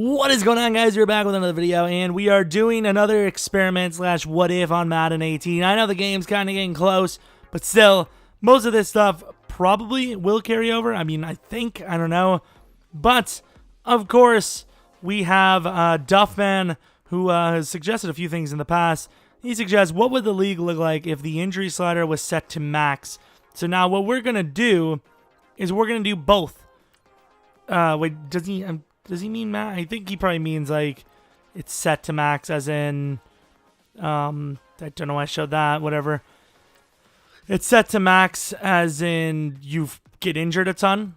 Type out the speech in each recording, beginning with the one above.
What is going on, guys? We're back with another video, and we are doing another experiment slash what if on Madden 18. I know the game's kind of getting close, but still, most of this stuff probably will carry over. I mean, I don't know. But, of course, we have Duffman, who has suggested a few things in the past. He suggests, what would the league look like if the injury slider was set to max? So now what we're going to do is we're going to do both. Wait, does he mean max? I think he probably means like it's set to max, as in, I don't know why I showed that, whatever. It's set to max as in you get injured a ton.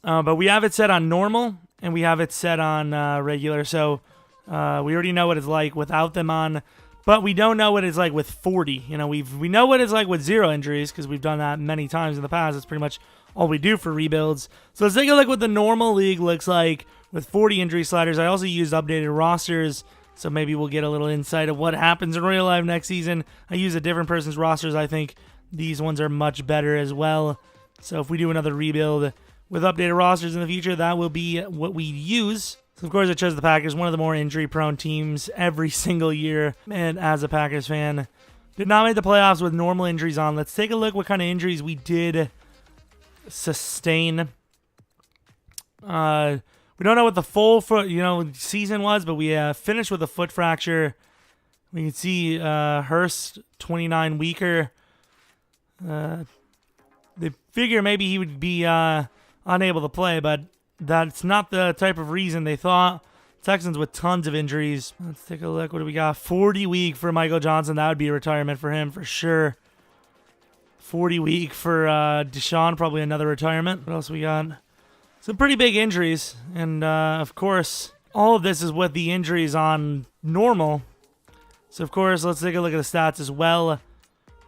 But we have it set on normal and we have it set on regular. So we already know what it's like without them on, but we don't know what it's like with 40. You know, we know what it's like with 0 injuries because we've done that many times in the past. It's pretty much all we do for rebuilds. So let's take a look what the normal league looks like with 40 injury sliders. I also used updated rosters, so maybe we'll get a little insight of what happens in real life next season. I use a different person's rosters. I think these ones are much better as well. So if we do another rebuild with updated rosters in the future, that will be what we use. So of course I chose the Packers, one of the more injury-prone teams every single year. And as a Packers fan, did not make the playoffs with normal injuries on. Let's take a look what kind of injuries we did sustain. We don't know what the full foot season was, but we finished with a foot fracture. We can see Hurst 29 weaker. They figure maybe he would be unable to play, but that's not the type of reason they thought. Texans with tons of injuries. Let's take a look. What do we got? 40 week for Michael Johnson. That would be a retirement for him for sure. 40 week for Deshaun, probably another retirement. What else we got? Some pretty big injuries. And, of course, all of this is with the injuries on normal. So, of course, let's take a look at the stats as well.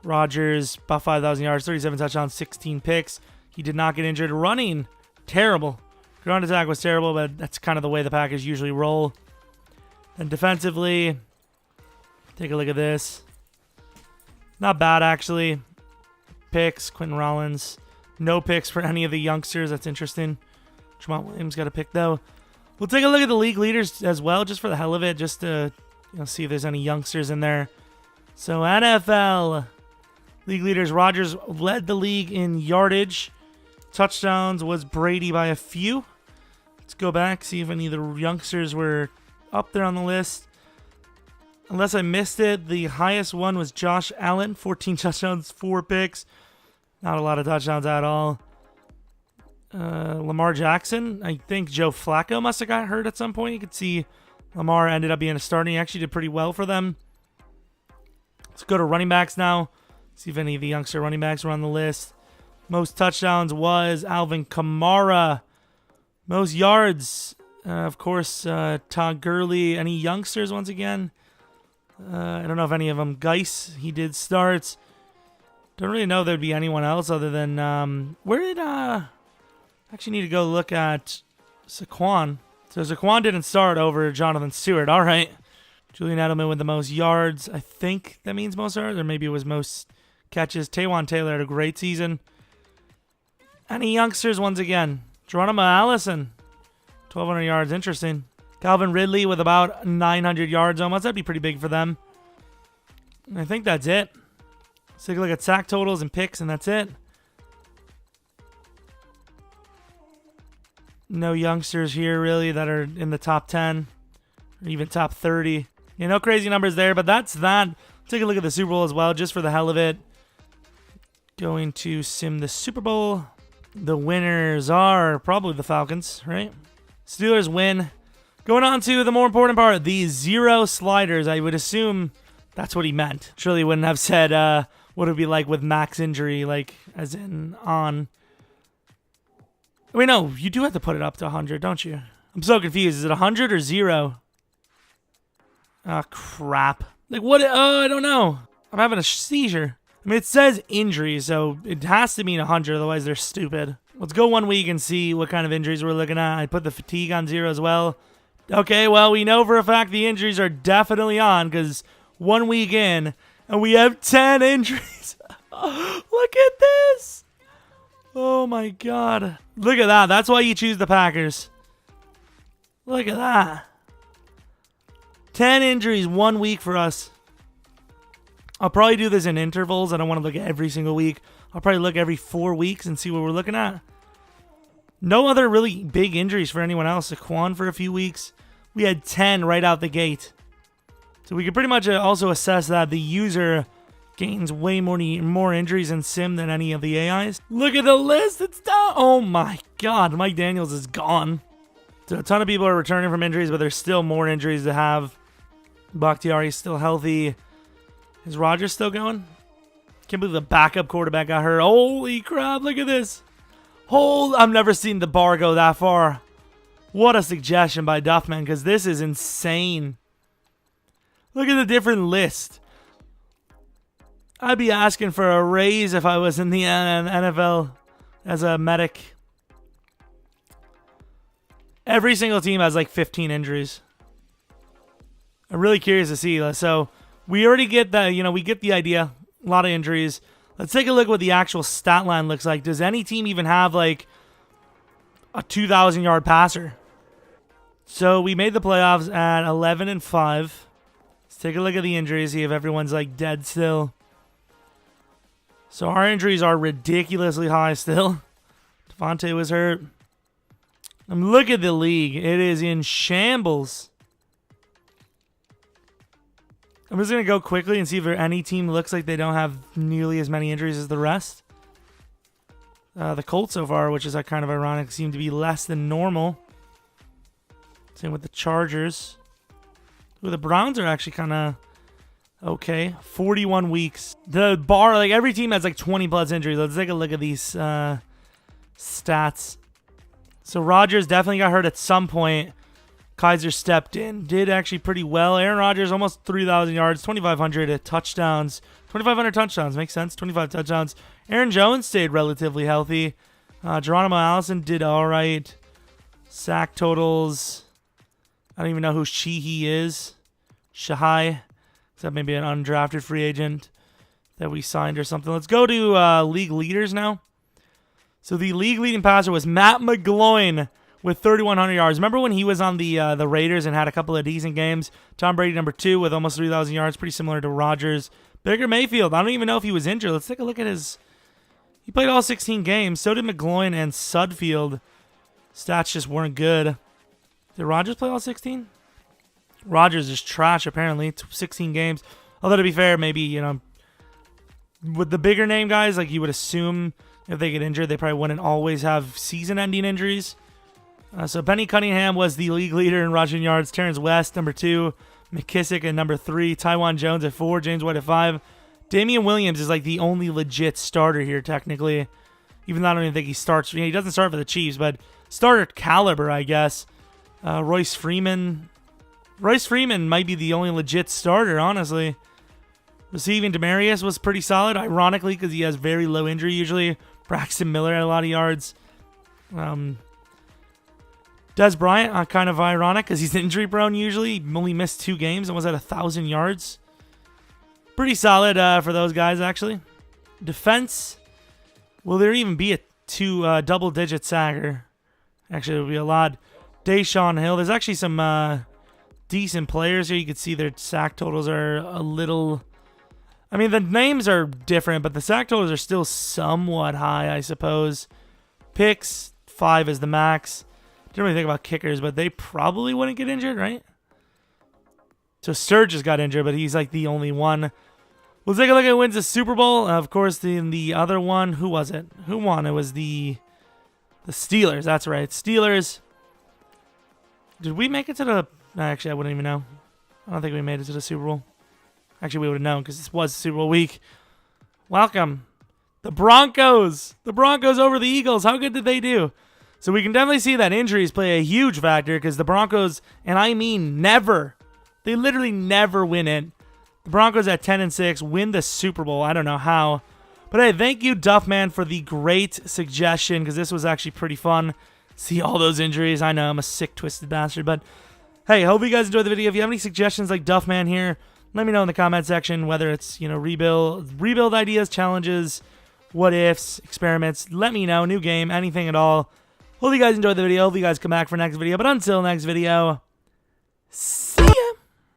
Rodgers, about 5,000 yards, 37 touchdowns, 16 picks. He did not get injured. Running, terrible. Ground attack was terrible, but that's kind of the way the Packers usually roll. And defensively, take a look at this. Not bad, actually. Picks, Quentin Rollins. No picks for any of the youngsters. That's interesting. Jamal Williams got a pick, though. We'll take a look at the league leaders as well, just for the hell of it, just to see if there's any youngsters in there. So NFL league leaders, Rodgers led the league in yardage. Touchdowns was Brady by a few. Let's go back, see if any of the youngsters were up there on the list. Unless I missed it, the highest one was Josh Allen, 14 touchdowns, 4 picks. Not a lot of touchdowns at all. Lamar Jackson, I think Joe Flacco must have got hurt at some point. You could see Lamar ended up being a starter. He actually did pretty well for them. Let's go to running backs now. See if any of the youngster running backs were on the list. Most touchdowns was Alvin Kamara. Most yards, of course, Todd Gurley. Any youngsters once again? I don't know if any of them. Geis, he did starts. Don't really know if there'd be anyone else other than where did actually need to go look at Saquon. So Saquon didn't start over Jonathan Stewart. All right. Julian Edelman with the most yards. I think that means most yards, or maybe it was most catches. Taywan Taylor had a great season. Any youngsters once again? Geronimo Allison, 1,200 yards. Interesting. Calvin Ridley with about 900 yards almost. That'd be pretty big for them. I think that's it. Let's take a look at sack totals and picks, and that's it. No youngsters here, really, that are in the top 10 or even top 30. No crazy numbers there, but that's that. Take a look at the Super Bowl as well, just for the hell of it. Going to sim the Super Bowl. The winners are probably the Falcons, right? Steelers win. Going on to the more important part, the 0 sliders. I would assume that's what he meant. Surely he wouldn't have said what it would be like with max injury, like as in on. Wait, no, you do have to put it up to 100, don't you? I'm so confused. Is it 100 or 0? Oh, crap. Like, what? I don't know. I'm having a seizure. I mean, it says injury, so it has to mean 100, otherwise they're stupid. Let's go 1 week and see what kind of injuries we're looking at. I put the fatigue on 0 as well. Okay, well, we know for a fact the injuries are definitely on, because 1 week in, and we have 10 injuries. Look at this. Oh, my God. Look at that. That's why you choose the Packers. Look at that. 10 injuries 1 week for us. I'll probably do this in intervals. I don't want to look at every single week. I'll probably look every 4 weeks and see what we're looking at. No other really big injuries for anyone else. Saquon for a few weeks. We had 10 right out the gate. So we could pretty much also assess that the user gains way more injuries in sim than any of the AIs. Look at the list. It's down. Oh my God. Mike Daniels is gone. So a ton of people are returning from injuries, but there's still more injuries to have. Bakhtiari's still healthy. Is Rodgers still going? Can't believe the backup quarterback got hurt. Holy crap, look at this. I've never seen the bar go that far. What a suggestion by Duffman, because this is insane. Look at the different list. I'd be asking for a raise if I was in the NFL as a medic. Every single team has like 15 injuries. I'm really curious to see. So we already get that, we get the idea. A lot of injuries. Let's take a look at what the actual stat line looks like. Does any team even have like a 2,000-yard passer? So we made the playoffs at 11-5. Let's take a look at the injuries, see if everyone's like dead still. So our injuries are ridiculously high still. Devontae was hurt. Look at the league. It is in shambles. I'm just going to go quickly and see if any team looks like they don't have nearly as many injuries as the rest. The Colts so far, which is kind of ironic, seem to be less than normal. Same with the Chargers. Ooh, the Browns are actually kind of okay. 41 weeks. The bar, like every team has like 20 plus injuries. Let's take a look at these stats. So Rodgers definitely got hurt at some point. Kaiser stepped in, did actually pretty well. Aaron Rodgers almost 3,000 yards, 2,500 touchdowns. 2,500 touchdowns, makes sense. 25 touchdowns. Aaron Jones stayed relatively healthy. Geronimo Allison did all right. Sack totals. I don't even know who he is. Shahai. Is that maybe an undrafted free agent that we signed or something? Let's go to league leaders now. So the league leading passer was Matt McGloin with 3,100 yards. Remember when he was on the Raiders and had a couple of decent games? Tom Brady, number 2, with almost 3,000 yards. Pretty similar to Rodgers. Baker Mayfield. I don't even know if he was injured. Let's take a look at his... He played all 16 games. So did McGloin and Sudfield. Stats just weren't good. Did Rodgers play all 16? Rodgers is trash, apparently. 16 games. Although, to be fair, maybe, with the bigger name guys, like you would assume if they get injured, they probably wouldn't always have season-ending injuries. So Benny Cunningham was the league leader in rushing yards. Terrence West, number 2. McKissick at number 3. Tywan Jones at 4. James White at 5. Damian Williams is like the only legit starter here, technically. Even though I don't even think he starts. He doesn't start for the Chiefs, but starter caliber, I guess. Royce Freeman. Royce Freeman might be the only legit starter, honestly. Receiving, Demarius was pretty solid, ironically, because he has very low injury usually. Braxton Miller had a lot of yards. Des Bryant, kind of ironic because he's injury prone usually. He only missed 2 games and was at 1,000 yards. Pretty solid for those guys, actually. Defense, will there even be a double-digit sacker? Actually, it would be a lot. Deshaun Hill. There's actually some decent players here. You can see their sack totals are a little... I mean, the names are different, but the sack totals are still somewhat high, I suppose. Picks, 5 is the max. Didn't really think about kickers, but they probably wouldn't get injured, right? So Sturgis got injured, but he's like the only one. We'll take a look at who wins the Super Bowl. Of course, the other one, who was it? Who won? It was the Steelers. That's right, Steelers. Did we make it to the... Actually, I wouldn't even know. I don't think we made it to the Super Bowl. Actually, we would have known because this was Super Bowl week. Welcome. The Broncos. The Broncos over the Eagles. How good did they do? So we can definitely see that injuries play a huge factor because the Broncos, and I mean never, they literally never win it. The Broncos at 10-6 win the Super Bowl. I don't know how. But hey, thank you, Duffman, for the great suggestion because this was actually pretty fun. See all those injuries. I know I'm a sick, twisted bastard. But hey, hope you guys enjoyed the video. If you have any suggestions like Duffman here, let me know in the comment section, whether it's, rebuild ideas, challenges, what ifs, experiments. Let me know. New game, anything at all. Hope you guys enjoyed the video. Hope you guys come back for next video. But until next video, see